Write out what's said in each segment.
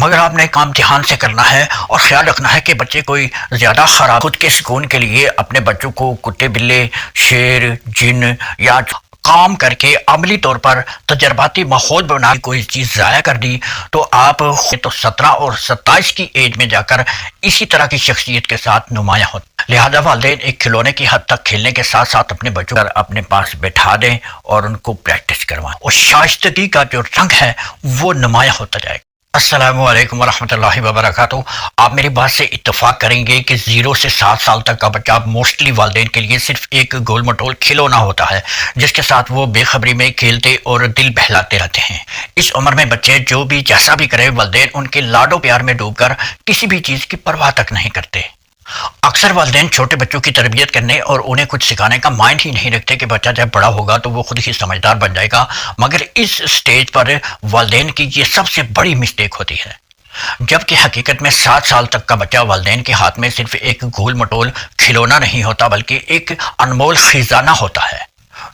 مگر آپ نے کام دھیان سے کرنا ہے اور خیال رکھنا ہے کہ بچے کوئی زیادہ خراب خود کے سکون کے لیے اپنے بچوں کو کتے بلے، شیر، جن یا کام کر کے عملی طور پر تجرباتی ماحول بنا کے کوئی چیز ضائع کر دی تو آپ خود تو 17 اور 27 کی ایج میں جا کر اسی طرح کی شخصیت کے ساتھ نمایاں ہوتے. لہذا والدین ایک کھلونے کی حد تک کھیلنے کے ساتھ ساتھ اپنے بچوں کو اپنے پاس بٹھا دیں اور ان کو پریکٹس کروائیں اور شائستگی کا جو رنگ ہے وہ نمایاں ہوتا جائے گا. السلام علیکم ورحمۃ اللہ وبرکاتہ. آپ میری بات سے اتفاق کریں گے کہ 0 سے 7 سال تک کا بچہ موسٹلی والدین کے لیے صرف ایک گول مٹول کھلونا ہوتا ہے جس کے ساتھ وہ بے خبری میں کھیلتے اور دل بہلاتے رہتے ہیں. اس عمر میں بچے جو بھی جیسا بھی کرے والدین ان کے لاڈو پیار میں ڈوب کر کسی بھی چیز کی پرواہ تک نہیں کرتے. اکثر والدین چھوٹے بچوں کی تربیت کرنے اور انہیں کچھ سکھانے کا مائنڈ ہی نہیں رکھتے کہ بچہ جب بڑا ہوگا تو وہ خود ہی سمجھدار بن جائے گا. مگر اس سٹیج پر والدین کی یہ سب سے بڑی مسٹیک ہوتی ہے، جبکہ حقیقت میں 7 سال تک کا بچہ والدین کے ہاتھ میں صرف ایک گول مٹول کھلونا نہیں ہوتا بلکہ ایک انمول خزانہ ہوتا ہے.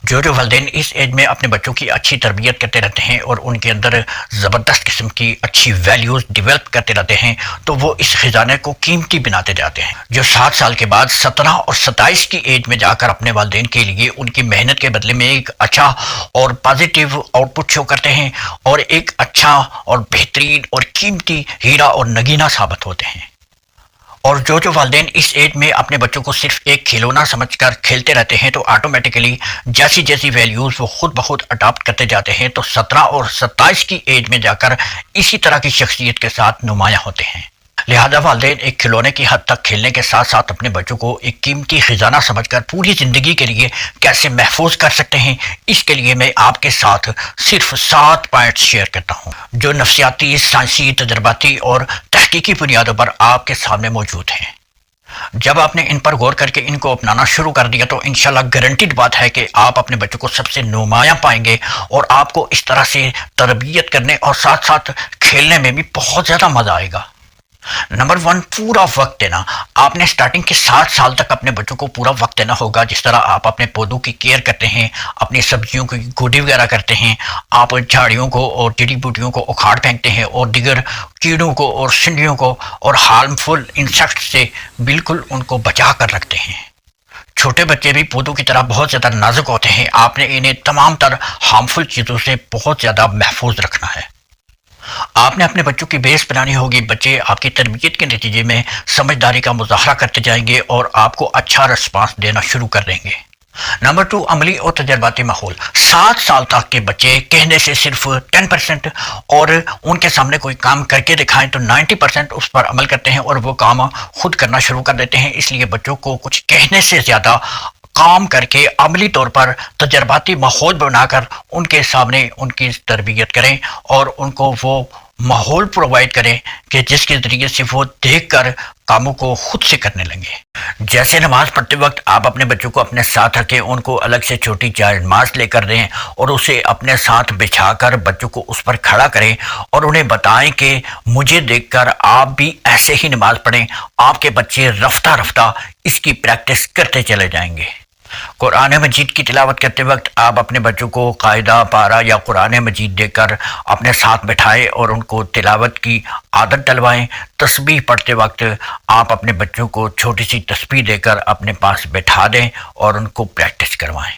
جو والدین اس ایج میں اپنے بچوں کی اچھی تربیت کرتے رہتے ہیں اور ان کے اندر زبردست قسم کی اچھی ویلیوز ڈیولپ کرتے رہتے ہیں تو وہ اس خزانے کو قیمتی بناتے جاتے ہیں. جو 7 سال کے بعد 17 اور 27 کی ایج میں جا کر اپنے والدین کے لیے ان کی محنت کے بدلے میں ایک اچھا اور پازیٹیو آؤٹ پٹ شو کرتے ہیں اور ایک اچھا اور بہترین اور قیمتی ہیرا اور نگینہ ثابت ہوتے ہیں. اور جو والدین اس ایج میں اپنے بچوں کو صرف ایک کھلونا سمجھ کر کھیلتے رہتے ہیں تو آٹومیٹیکلی جیسی جیسی ویلیوز وہ خود بخود اڈاپٹ کرتے جاتے ہیں تو 17 اور 27 کی ایج میں جا کر اسی طرح کی شخصیت کے ساتھ نمایاں ہوتے ہیں. لہذا والدین ایک کھلونے کی حد تک کھیلنے کے ساتھ ساتھ اپنے بچوں کو ایک قیمتی خزانہ سمجھ کر پوری زندگی کے لیے کیسے محفوظ کر سکتے ہیں، اس کے لیے میں آپ کے ساتھ صرف 7 پوائنٹس شیئر کرتا ہوں جو نفسیاتی، سائنسی، تجرباتی اور تحقیقی بنیادوں پر آپ کے سامنے موجود ہیں. جب آپ نے ان پر غور کر کے ان کو اپنانا شروع کر دیا تو انشاءاللہ گارنٹیڈ بات ہے کہ آپ اپنے بچوں کو سب سے نمایاں پائیں گے اور آپ کو اس طرح سے تربیت کرنے اور ساتھ ساتھ کھیلنے میں بھی بہت زیادہ مزہ آئے گا. نمبر 1، پورا وقت دینا. آپ نے سٹارٹنگ کے 7 سال تک اپنے بچوں کو پورا وقت دینا ہوگا. جس طرح آپ اپنے پودوں کی کیئر کرتے ہیں، اپنی سبزیوں کی گوڈی وغیرہ کرتے ہیں، آپ جھاڑیوں کو اور جڑی بوٹیوں کو اکھاڑ پھینکتے ہیں اور دیگر کیڑوں کو اور سنڈیوں کو اور ہارمفل انسیکٹ سے بالکل ان کو بچا کر رکھتے ہیں. چھوٹے بچے بھی پودوں کی طرح بہت زیادہ نازک ہوتے ہیں. آپ نے انہیں تمام تر ہارمفل چیزوں سے بہت زیادہ محفوظ رکھنا ہے. آپ نے اپنے بچوں کی بیس بنانی ہوگی. بچے آپ کی تربیت کے نتیجے میں سمجھداری کا مظاہرہ کرتے جائیں گے اور آپ کو اچھا رسپانس دینا شروع کر دیں گے. نمبر 2، عملی اور تجرباتی ماحول. 7 سال تک کے بچے کہنے سے صرف 10% اور ان کے سامنے کوئی کام کر کے دکھائیں تو 90% اس پر عمل کرتے ہیں اور وہ کام خود کرنا شروع کر دیتے ہیں. اس لیے بچوں کو کچھ کہنے سے زیادہ کام کر کے عملی طور پر تجرباتی ماحول بنا کر ان کے سامنے ان کی تربیت کریں اور ان کو وہ ماحول پرووائڈ کریں کہ جس کے ذریعے سے وہ دیکھ کر کاموں کو خود سے کرنے لگیں. جیسے نماز پڑھتے وقت آپ اپنے بچوں کو اپنے ساتھ رکھیں، ان کو الگ سے چھوٹی جائز نماز لے کر دیں اور اسے اپنے ساتھ بچھا کر بچوں کو اس پر کھڑا کریں اور انہیں بتائیں کہ مجھے دیکھ کر آپ بھی ایسے ہی نماز پڑھیں. آپ کے بچے رفتہ رفتہ اس کی پریکٹس کرتے چلے جائیں گے. قرآن مجید کی تلاوت کرتے وقت آپ اپنے بچوں کو قاعدہ، پارہ یا قرآن مجید دے کر اپنے ساتھ بٹھائیں اور ان کو تلاوت کی عادت ڈلوائیں. تسبیح پڑھتے وقت آپ اپنے بچوں کو چھوٹی سی تسبیح دے کر اپنے پاس بٹھا دیں اور ان کو پریکٹس کروائیں.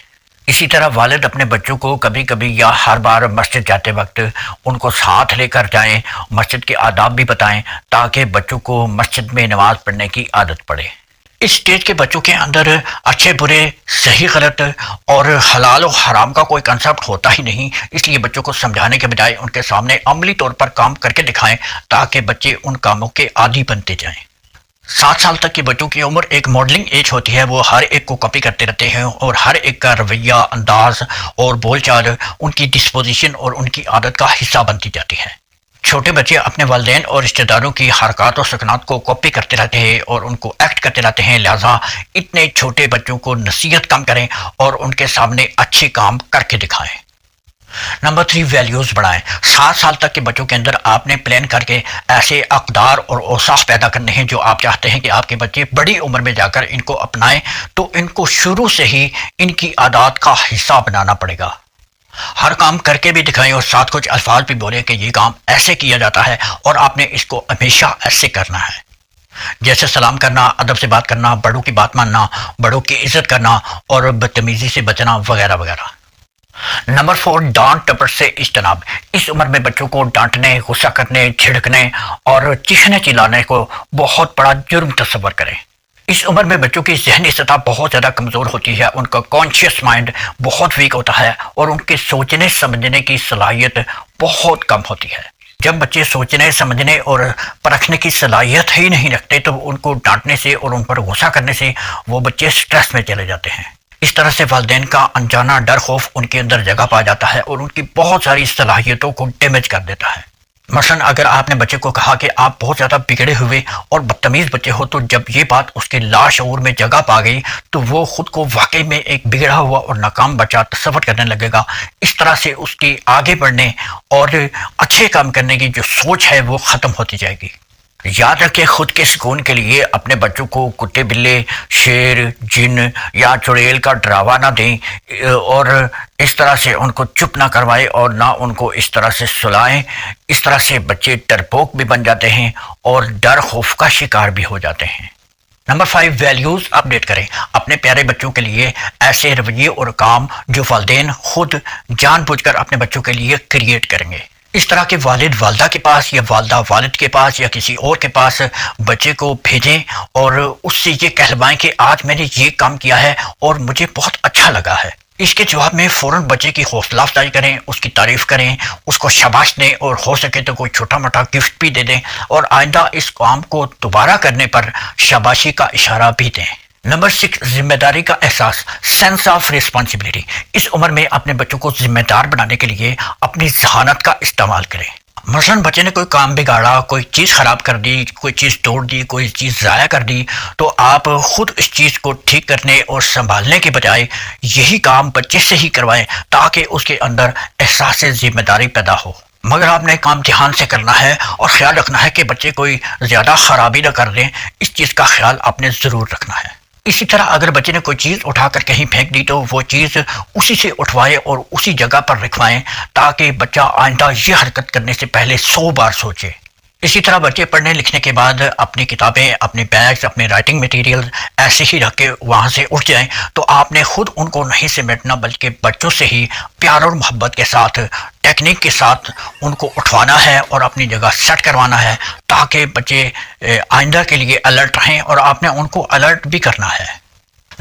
اسی طرح والد اپنے بچوں کو کبھی کبھی یا ہر بار مسجد جاتے وقت ان کو ساتھ لے کر جائیں، مسجد کے آداب بھی بتائیں تاکہ بچوں کو مسجد میں نماز پڑھنے کی عادت پڑے. اس سٹیج کے بچوں کے اندر اچھے برے، صحیح غلط اور حلال و حرام کا کوئی کنسپٹ ہوتا ہی نہیں. اس لیے بچوں کو سمجھانے کے بجائے ان کے سامنے عملی طور پر کام کر کے دکھائیں تاکہ بچے ان کاموں کے عادی بنتے جائیں. 7 سال تک کے بچوں کی عمر ایک ماڈلنگ ایج ہوتی ہے. وہ ہر ایک کو کاپی کرتے رہتے ہیں اور ہر ایک کا رویہ، انداز اور بول چال ان کی ڈسپوزیشن اور ان کی عادت کا حصہ بنتی جاتی ہے. چھوٹے بچے اپنے والدین اور رشتہ داروں کی حرکات و سکنات کو کاپی کرتے رہتے ہیں اور ان کو ایکٹ کرتے رہتے ہیں. لہذا اتنے چھوٹے بچوں کو نصیحت کم کریں اور ان کے سامنے اچھے کام کر کے دکھائیں. نمبر 3، ویلیوز بڑھائیں. 7 سال تک کے بچوں کے اندر آپ نے پلان کر کے ایسے اقدار اور اوصاف پیدا کرنے ہیں جو آپ چاہتے ہیں کہ آپ کے بچے بڑی عمر میں جا کر ان کو اپنائیں. تو ان کو شروع سے ہی ان کی عادات کا حصہ بنانا پڑے گا. ہر کام کر کے بھی دکھائیں اور ساتھ کچھ الفاظ بھی بولیں کہ یہ کام ایسے کیا جاتا ہے اور آپ نے اس کو ہمیشہ ایسے کرنا ہے، جیسے سلام کرنا، ادب سے بات کرنا، بڑوں کی بات ماننا، بڑوں کی عزت کرنا اور بدتمیزی سے بچنا وغیرہ وغیرہ۔ نمبر 4، ڈانٹ ٹپٹ سے اجتناب۔ اس عمر میں بچوں کو ڈانٹنے، غصہ کرنے، جھڑکنے اور چیخنے چلانے کو بہت بڑا جرم تصور کریں۔ اس عمر میں بچوں کی ذہنی سطح بہت زیادہ کمزور ہوتی ہے، ان کا کانشیس مائنڈ بہت ویک ہوتا ہے اور ان کے سوچنے سمجھنے کی صلاحیت بہت کم ہوتی ہے۔ جب بچے سوچنے سمجھنے اور پرکھنے کی صلاحیت ہی نہیں رکھتے تو ان کو ڈانٹنے سے اور ان پر غصہ کرنے سے وہ بچے سٹریس میں چلے جاتے ہیں۔ اس طرح سے والدین کا انجانا ڈر خوف ان کے اندر جگہ پا جاتا ہے اور ان کی بہت ساری صلاحیتوں کو ڈیمیج کر دیتا ہے۔ مثلا اگر آپ نے بچے کو کہا کہ آپ بہت زیادہ بگڑے ہوئے اور بدتمیز بچے ہو، تو جب یہ بات اس کے لاشعور میں جگہ پا گئی تو وہ خود کو واقعی میں ایک بگڑا ہوا اور ناکام بچہ تصور کرنے لگے گا۔ اس طرح سے اس کی آگے بڑھنے اور اچھے کام کرنے کی جو سوچ ہے وہ ختم ہوتی جائے گی۔ یاد رکھیں، خود کے سکون کے لیے اپنے بچوں کو کتے بلے، شیر، جن یا چڑیل کا ڈراوا نہ دیں اور اس طرح سے ان کو چپ نہ کروائیں اور نہ ان کو اس طرح سے سلائیں۔ اس طرح سے بچے ڈرپوک بھی بن جاتے ہیں اور ڈر خوف کا شکار بھی ہو جاتے ہیں۔ نمبر 5، ویلیوز اپڈیٹ کریں۔ اپنے پیارے بچوں کے لیے ایسے رویے اور کام جو والدین خود جان بوجھ کر اپنے بچوں کے لیے کریٹ کریں گے۔ اس طرح کے والد والدہ کے پاس یا والدہ والد کے پاس یا کسی اور کے پاس بچے کو بھیجیں اور اس سے یہ کہلوائیں کہ آج میں نے یہ کام کیا ہے اور مجھے بہت اچھا لگا ہے۔ اس کے جواب میں فوراً بچے کی حوصلہ افزائی کریں، اس کی تعریف کریں، اس کو شاباش دیں اور ہو سکے تو کوئی چھوٹا موٹا گفٹ بھی دے دیں اور آئندہ اس کام کو دوبارہ کرنے پر شاباشی کا اشارہ بھی دیں۔ نمبر 6، ذمہ داری کا احساس، سینس آف ریسپانسبلٹی۔ اس عمر میں اپنے بچوں کو ذمہ دار بنانے کے لیے اپنی ذہانت کا استعمال کریں۔ مثلا بچے نے کوئی کام بگاڑا، کوئی چیز خراب کر دی، کوئی چیز توڑ دی، کوئی چیز ضائع کر دی، تو آپ خود اس چیز کو ٹھیک کرنے اور سنبھالنے کے بجائے یہی کام بچے سے ہی کروائیں تاکہ اس کے اندر احساس ذمہ داری پیدا ہو۔ مگر آپ نے کام دھیان سے کرنا ہے اور خیال رکھنا ہے کہ بچے کوئی زیادہ خرابی نہ کر دیں، اس چیز کا خیال آپ نے ضرور رکھنا ہے۔ اسی طرح اگر بچے نے کوئی چیز اٹھا کر کہیں پھینک دی تو وہ چیز اسی سے اٹھوائے اور اسی جگہ پر رکھوائیں تاکہ بچہ آئندہ یہ حرکت کرنے سے پہلے 100 بار سوچے۔ اسی طرح بچے پڑھنے لکھنے کے بعد اپنی کتابیں، اپنے بیگز، اپنے رائٹنگ مٹیریل ایسے ہی رکھ کے وہاں سے اٹھ جائیں تو آپ نے خود ان کو نہیں سمیٹنا بلکہ بچوں سے ہی پیار اور محبت کے ساتھ، ٹیکنیک کے ساتھ ان کو اٹھوانا ہے اور اپنی جگہ سیٹ کروانا ہے تاکہ بچے آئندہ کے لیے الرٹ رہیں اور آپ نے ان کو الرٹ بھی کرنا ہے۔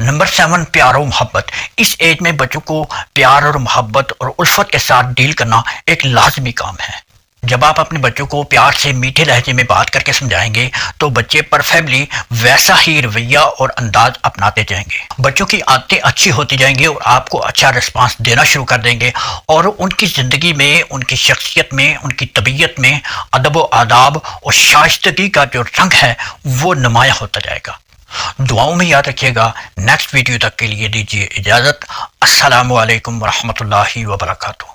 نمبر 7، پیار و محبت۔ اس ایج میں بچوں کو پیار اور محبت اور الفت کے ساتھ ڈیل کرنا ایک لازمی کام ہے۔ جب آپ اپنے بچوں کو پیار سے میٹھے لہجے میں بات کر کے سمجھائیں گے تو بچے پرفیکٹلی ویسا ہی رویہ اور انداز اپناتے جائیں گے۔ بچوں کی عادتیں اچھی ہوتی جائیں گی اور آپ کو اچھا رسپانس دینا شروع کر دیں گے اور ان کی زندگی میں، ان کی شخصیت میں، ان کی طبیعت میں ادب و آداب اور شائستگی کا جو رنگ ہے وہ نمایاں ہوتا جائے گا۔ دعاؤں میں یاد رکھیے گا۔ نیکسٹ ویڈیو تک کے لیے دیجیے اجازت۔ السلام علیکم ورحمۃ اللہ وبرکاتہ۔